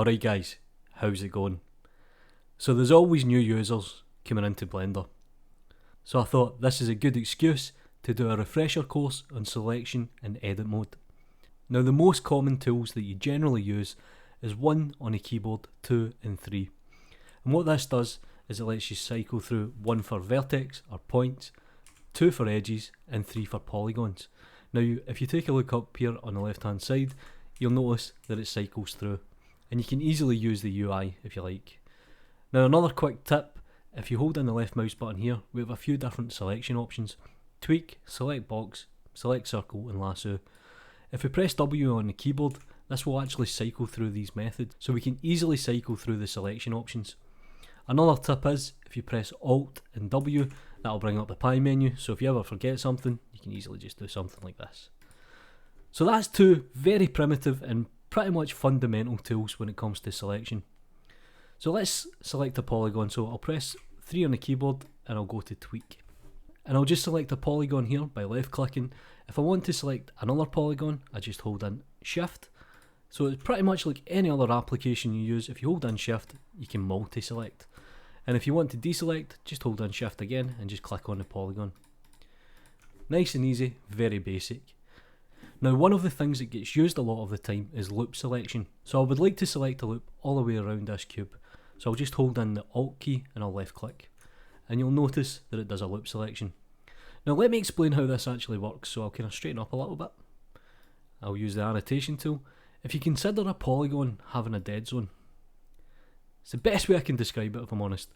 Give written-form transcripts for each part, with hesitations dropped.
Alright guys, how's it going? So there's always new users coming into Blender. So I thought this is a good excuse to do a refresher course on selection and edit mode. Now the most common tools that you generally use is 1 on a keyboard, 2 and 3. And what this does is it lets you cycle through 1 for vertex or points, 2 for edges and 3 for polygons. Now if you take a look up here on the left hand side, you'll notice that it cycles through. And you can easily use the UI if you like. Now another quick tip, if you hold in the left mouse button here, we have a few different selection options. Tweak, select box, select circle and lasso. If we press W on the keyboard, this will actually cycle through these methods, so we can easily cycle through the selection options. Another tip is, if you press Alt and W, that'll bring up the pie menu, so if you ever forget something, you can easily just do something like this. So that's 2 very primitive and pretty much fundamental tools when it comes to selection. So let's select a polygon. So I'll press 3 on the keyboard and I'll go to tweak. And I'll just select a polygon here by left clicking. If I want to select another polygon, I just hold in shift. So it's pretty much like any other application you use. If you hold in shift, you can multi-select. And if you want to deselect, just hold in shift again and just click on the polygon. Nice and easy, very basic. Now one of the things that gets used a lot of the time is loop selection. So I would like to select a loop all the way around this cube. So I'll just hold in the Alt key and I'll left click. And you'll notice that it does a loop selection. Now let me explain how this actually works, so I'll kind of straighten up a little bit. I'll use the annotation tool. If you consider a polygon having a dead zone, it's the best way I can describe it if I'm honest.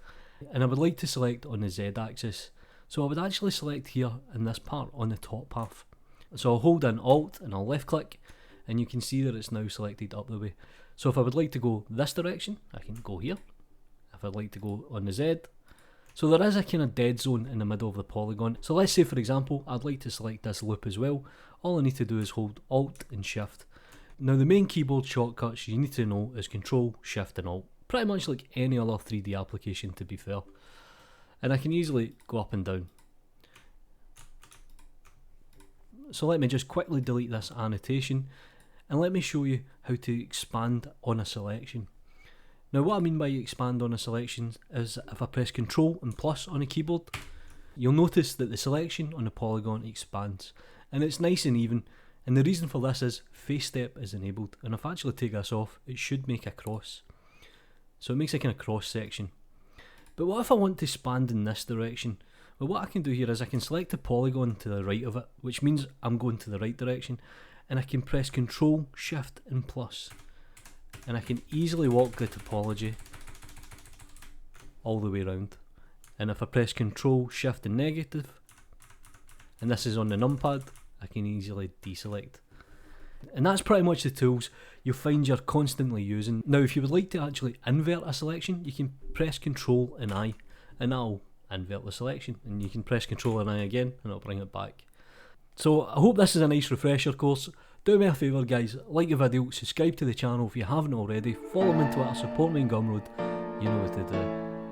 And I would like to select on the Z axis. So I would actually select here in this part on the top half. So I'll hold in Alt and I'll left click and you can see that it's now selected up the way. So if I would like to go this direction, I can go here. If I'd like to go on the Z. So there is a kind of dead zone in the middle of the polygon. So let's say for example, I'd like to select this loop as well. All I need to do is hold Alt and Shift. Now the main keyboard shortcuts you need to know is Control, Shift and Alt. Pretty much like any other 3D application to be fair. And I can easily go up and down. So let me just quickly delete this annotation and let me show you how to expand on a selection. Now what I mean by expand on a selection is if I press Ctrl and plus on a keyboard, you'll notice that the selection on the polygon expands and it's nice and even, and the reason for this is face step is enabled, and if I actually take this off it should make a cross. So it makes a kind of cross section. But what if I want to expand in this direction? Well, what I can do here is I can select the polygon to the right of it, which means I'm going to the right direction, and I can press Ctrl, Shift and plus, and I can easily walk the topology all the way around. And if I press Ctrl, Shift and negative, and this is on the numpad, I can easily deselect. And that's pretty much the tools you'll find you're constantly using. Now if you would like to actually invert a selection, you can press Ctrl and I, and that'll invert the selection, and you can press Ctrl and I again and it'll bring it back. So I hope this is a nice refresher course. Do me a favour guys, like the video, subscribe to the channel if you haven't already, follow me on Twitter, support me on Gumroad, you know what to do.